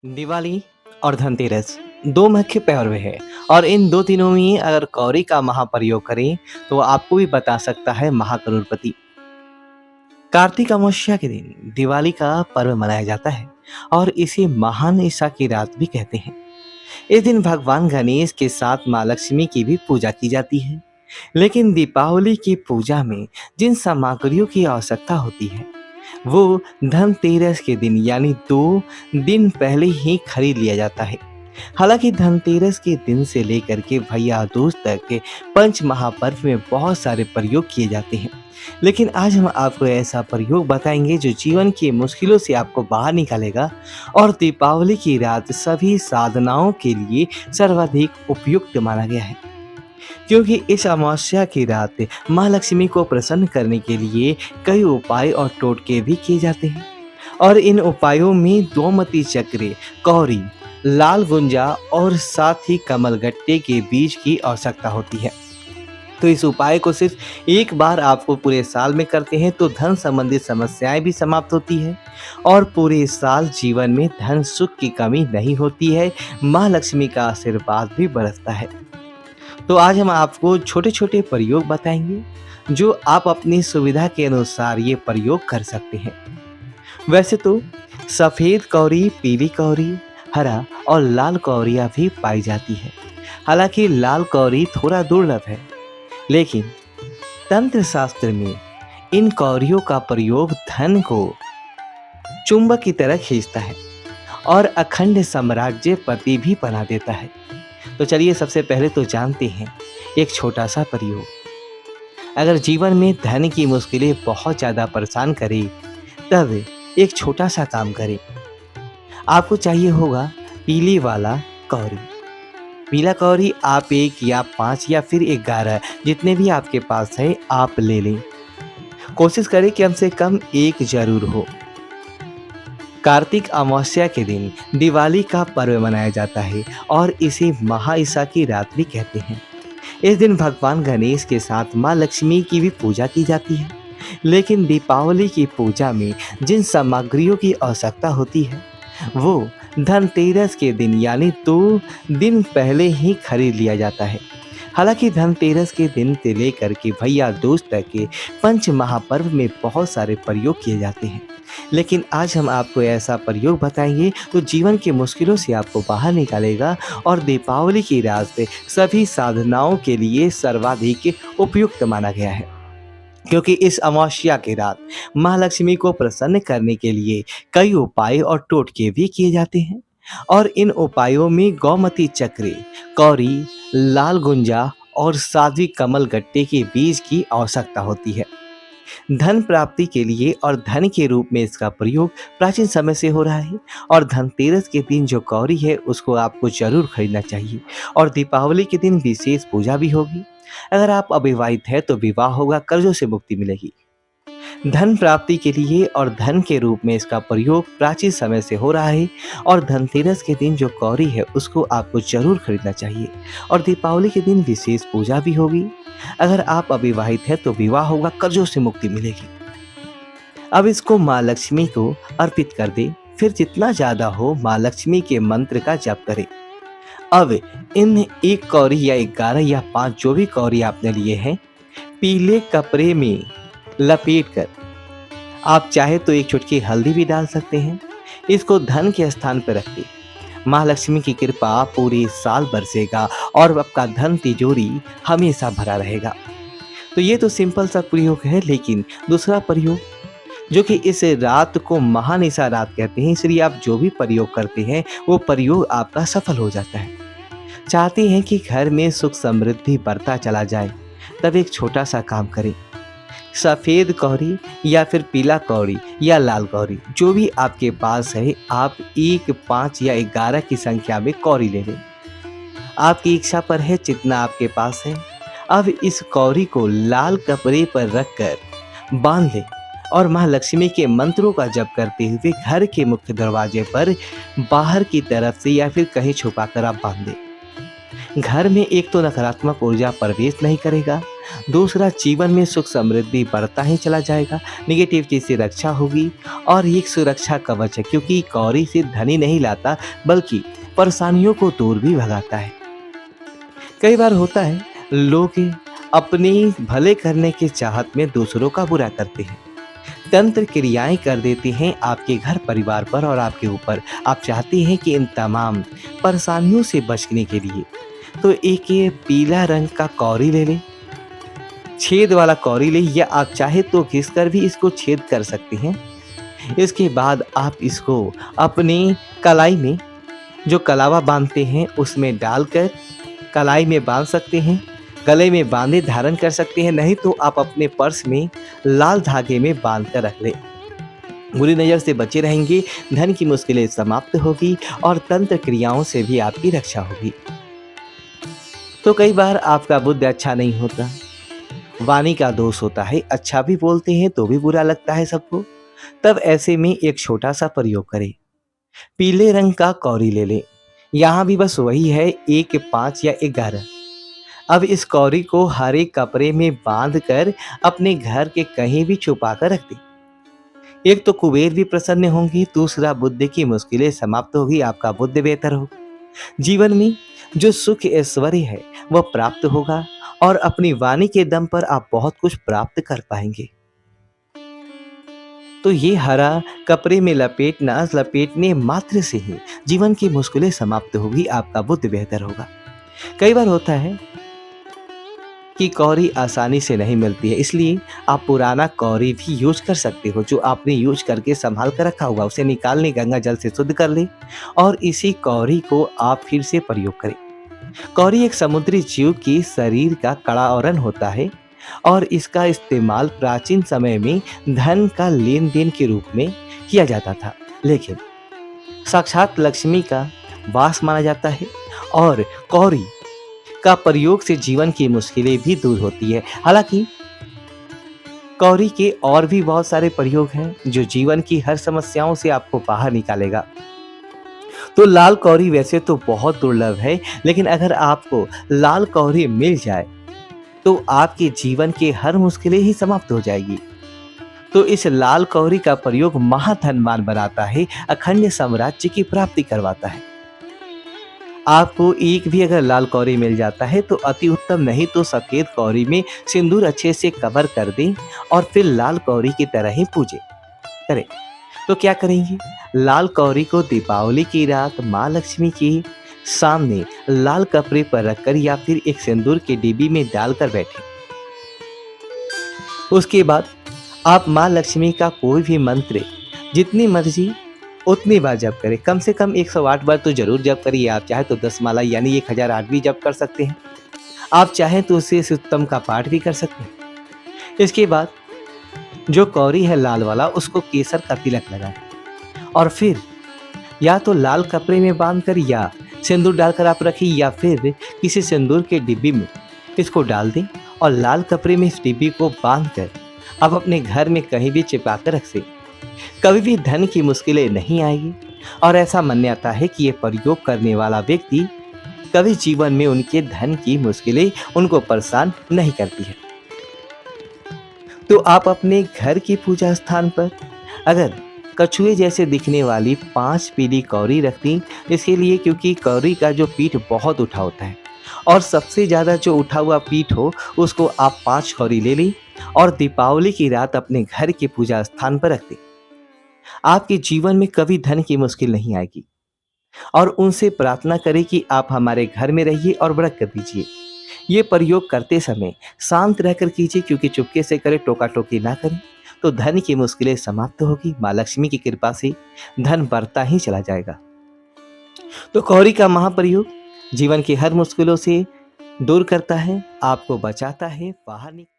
दिवाली और धनतेरस दो मुख्य पर्व है और इन दो दिनों में अगर कौरी का महाप्रयोग करें तो आपको भी बता सकता है महाकरोड़पति। कार्तिक अमावस्या के दिन दिवाली का पर्व मनाया जाता है और इसे महान ईसा की रात भी कहते हैं। इस दिन भगवान गणेश के साथ माँ लक्ष्मी की भी पूजा की जाती है। लेकिन दीपावली की पूजा में जिन सामग्रियों की आवश्यकता होती है वो धनतेरस के दिन यानी 2 दिन पहले ही खरीद लिया जाता है। हालांकि धनतेरस के दिन से लेकर के भैया दूज तक के पंच महापर्व में बहुत सारे प्रयोग किए जाते हैं, लेकिन आज हम आपको ऐसा प्रयोग बताएंगे जो जीवन की मुश्किलों से आपको बाहर निकालेगा और दीपावली की रात सभी साधनाओं के लिए सर्वाधिक उपयुक्त माना गया है। क्योंकि इस अमावस्या की रात माँ लक्ष्मी को प्रसन्न करने के लिए कई उपाय और टोटके भी किए जाते हैं और इन उपायों में दोमती चक्र, कौरी, लाल गुंजा और साथ ही कमलगट्टे के बीज की आवश्यकता होती है। तो इस उपाय को सिर्फ एक बार आपको पूरे साल में करते हैं तो धन संबंधित समस्याएं भी समाप्त होती है और पूरे साल जीवन में धन सुख की कमी नहीं होती है। माँ लक्ष्मी का आशीर्वाद भी बरसता है। तो आज हम आपको छोटे-छोटे प्रयोग बताएंगे जो आप अपनी सुविधा के अनुसार ये प्रयोग कर सकते हैं। वैसे तो सफ़ेद कौरी, पीली कौरी, हरा और लाल कौरियाँ भी पाई जाती है। हालांकि लाल कौरी थोड़ा दुर्लभ है, लेकिन तंत्र शास्त्र में इन कौरियों का प्रयोग धन को चुंबक की तरह खींचता है और अखंड साम्राज्यपति भी बना देता है। तो चलिए सबसे पहले तो जानते हैं एक छोटा सा प्रयोग। अगर जीवन में धन की मुश्किलें बहुत ज़्यादा परेशान करें तब एक छोटा सा काम करें। आपको चाहिए होगा पीली वाला कौरी। पीला कौरी आप 1 या 5 या फिर 11 जितने भी आपके पास है आप ले लें। कोशिश करें कि कम से कम एक जरूर हो। कार्तिक अमावस्या के दिन दिवाली का पर्व मनाया जाता है और इसे महाईसा की रात भी कहते हैं। इस दिन भगवान गणेश के साथ माँ लक्ष्मी की भी पूजा की जाती है। लेकिन दीपावली की पूजा में जिन सामग्रियों की आवश्यकता होती है वो धनतेरस के दिन यानी 2 दिन पहले ही खरीद लिया जाता है। हालांकि धनतेरस के दिन से लेकर के भैया दूज तक के पंच महापर्व में बहुत सारे प्रयोग किए जाते हैं, लेकिन आज हम आपको ऐसा प्रयोग बताएंगे तो जीवन की मुश्किलों से आपको बाहर निकालेगा और दीपावली की रात से सभी साधनाओं के लिए सर्वाधिक उपयुक्त माना गया है। क्योंकि इस अमावस्या की रात माँ लक्ष्मी को प्रसन्न करने के लिए कई उपाय और टोटके भी किए जाते हैं और इन उपायों में गौमती चक्र, कौरी, लाल गुंजा और साध्वी कमल गट्टे के बीज की आवश्यकता होती है। धन प्राप्ति के लिए और धन के रूप में इसका प्रयोग प्राचीन समय से हो रहा है और धनतेरस के दिन जो कौरी है उसको आपको जरूर खरीदना चाहिए और दीपावली के दिन विशेष पूजा भी होगी। अगर आप अविवाहित है तो विवाह होगा, कर्जों से मुक्ति मिलेगी। धन प्राप्ति के लिए और धन के रूप में इसका प्रयोग प्राचीन समय से हो रहा है और धनतेरस के दिन जो कौरी है उसको आपको जरूर खरीदना चाहिए और दीपावली के दिन विशेष पूजा भी होगी। अगर आप अविवाहित है तो विवाह होगा, कर्जों से मुक्ति मिलेगी। अब इसको माँ लक्ष्मी को अर्पित कर दे, फिर जितना ज्यादा हो माँ लक्ष्मी के मंत्र का जप करें। अब इन 1 कौरी या 11 या 5 जो भी कौरी आपने लिए हैं पीले कपड़े में लपेट कर आप चाहे तो 1 चुटकी हल्दी भी डाल सकते हैं। इसको धन के स्थान पर रख दें। माँ लक्ष्मी की कृपा पूरे साल बरसेगा और आपका धन तिजोरी हमेशा भरा रहेगा। तो ये तो सिंपल सा प्रयोग है, लेकिन दूसरा प्रयोग जो कि इस रात को महानिशा रात कहते हैं, इसलिए आप जो भी प्रयोग करते हैं वो प्रयोग आपका सफल हो जाता है। चाहते हैं कि घर में सुख समृद्धि बढ़ता चला जाए तब एक छोटा सा काम करें। सफ़ेद कौरी या फिर पीला कौरी या लाल कौरी जो भी आपके पास है आप 1, 5 या 11 की संख्या में कौरी ले लें। आपकी इच्छा पर है जितना आपके पास है। अब इस कौरी को लाल कपड़े पर रखकर बांध लें और माँ लक्ष्मी के मंत्रों का जप करते हुए घर के मुख्य दरवाजे पर बाहर की तरफ से या फिर कहीं छुपाकर आप बांध दें। घर में एक तो नकारात्मक ऊर्जा प्रवेश नहीं करेगा, दूसरा, जीवन में सुख समृद्धि बढ़ता ही चला जाएगा, नेगेटिव चीज़ से रक्षा होगी और ये एक सुरक्षा कवच है क्योंकि कौड़ी से धन ही नहीं लाता बल्कि परेशानियों को दूर भी भगाता है। कई बार होता है लोग अपने भले करने की चाहत में दूसरों का बुरा करते हैं, तंत्र क्रियाएं कर देते हैं आपके घर परिवार पर और आपके ऊपर। आप चाहते हैं कि इन तमाम परेशानियों से बचने के लिए तो एक ये पीला रंग का कौरी ले लें, छेद वाला कौरी ले, या आप चाहे तो घिस कर भी इसको छेद कर सकते हैं। इसके बाद आप इसको अपनी कलाई में, जो कलावा बांधते हैं उसमें डालकर कलाई में बांध सकते हैं, गले में बांधे धारण कर सकते हैं, नहीं तो आप अपने पर्स में लाल धागे में बांध कर रख लें। बुरी नज़र से बचे रहेंगे, धन की मुश्किलें समाप्त होगी और तंत्र क्रियाओं से भी आपकी रक्षा होगी। तो कई बार आपका बुद्ध अच्छा नहीं होता, वाणी का दोष होता है, अच्छा भी बोलते हैं तो भी बुरा लगता है सबको। तब ऐसे में एक छोटा सा प्रयोग करें, पीले रंग का कौरी ले लें। यहाँ भी बस वही है, 1, 5 या 11। अब इस कौरी को हरे कपड़े में बांध कर अपने घर के कहीं भी छुपा कर रख दें। एक तो कुबेर भी प्रसन्न होंगे, दूसरा बुद्ध की मुश्किलें समाप्त होगी, आपका बुद्ध बेहतर होगा। जीवन में जो सुख ऐश्वर्य है वह प्राप्त होगा और अपनी वाणी के दम पर आप बहुत कुछ प्राप्त कर पाएंगे। तो ये हरा कपड़े में लपेटने मात्र से ही जीवन की मुश्किलें समाप्त होगी, आपका बुद्ध बेहतर होगा। कई बार होता है कि कौरी आसानी से नहीं मिलती है, इसलिए आप पुराना कौरी भी यूज कर सकते हो, जो आपने यूज करके संभाल कर रखा होगा उसे निकाल लें, गंगा जल से शुद्ध कर लें और इसी कौरी को आप फिर से प्रयोग करें। कौरी एक समुद्री जीव की शरीर का कड़ा आवरण होता है और इसका इस्तेमाल प्राचीन समय में धन का लेन देन के रूप में किया जाता था, लेकिन साक्षात लक्ष्मी का वास माना जाता है और कौरी का प्रयोग से जीवन की मुश्किलें भी दूर होती है। हालांकि कौरी के और भी बहुत सारे प्रयोग हैं जो जीवन की हर समस्याओं से आपको बाहर निकालेगा। तो लाल कौरी वैसे तो बहुत दुर्लभ है, लेकिन अगर आपको लाल कौरी मिल जाए तो आपके जीवन की हर मुश्किलें ही समाप्त हो जाएगी। तो इस लाल कौरी का प्रयोग महाधनवान बनाता है, अखंड साम्राज्य की प्राप्ति करवाता है। आपको एक भी अगर लाल कौरी मिल जाता है तो अति उत्तम, नहीं तो सफेद कौरी में सिंदूर अच्छे से कवर कर दें और फिर लाल कौरी की तरह ही पूजे करें। तो क्या करेंगे, लाल कौरी को दीपावली की रात माँ लक्ष्मी के सामने लाल कपड़े पर रखकर या फिर एक सिंदूर के डिब्बी में डालकर बैठे। उसके बाद आप माँ लक्ष्मी का कोई भी मंत्र जितनी मर्जी उतनी बार जप करें, कम से कम 108 बार तो जरूर जप करिए। आप चाहे तो 10 माला यानी 1008 भी जप कर सकते हैं, आप चाहें तो उसे उत्तम का पाठ भी कर सकते हैं। इसके बाद जो कौरी है लाल वाला, उसको केसर का तिलक लगाएं और फिर या तो लाल कपड़े में बांधकर या सिंदूर डालकर आप रखिए, या फिर किसी सिंदूर के डिब्बी में इसको डाल दें और लाल कपड़े में इस डिब्बी को बांधकर आप अपने घर में कहीं भी चिपका कर रख दें। कभी भी धन की मुश्किलें नहीं आएगी और ऐसा मान्यता है कि ये प्रयोग करने वाला व्यक्ति कभी जीवन में उनके धन की मुश्किलें उनको परेशान नहीं करती है। तो आप अपने घर की पूजा स्थान पर अगर कछुए जैसे दिखने वाली 5 पीली कौरी रख दी, इसके लिए क्योंकि कौरी का जो पीठ बहुत उठा होता है और सबसे ज़्यादा जो उठा हुआ पीठ हो उसको आप 5 कौरी ले लें और दीपावली की रात अपने घर के पूजा स्थान पर रख दें। आपके जीवन में कभी धन की मुश्किल नहीं आएगी और उनसे प्रार्थना करें कि आप हमारे घर में रहिए और बरकत दीजिए। ये प्रयोग करते समय शांत रहकर कीजिए, क्योंकि चुपके से करें, टोका टोकी ना करें, तो धन की मुश्किलें समाप्त होगी। माँ लक्ष्मी की कृपा से धन बढ़ता ही चला जाएगा। तो कौरी का महाप्रयोग जीवन की हर मुश्किलों से दूर करता है, आपको बचाता है, बाहर निकाल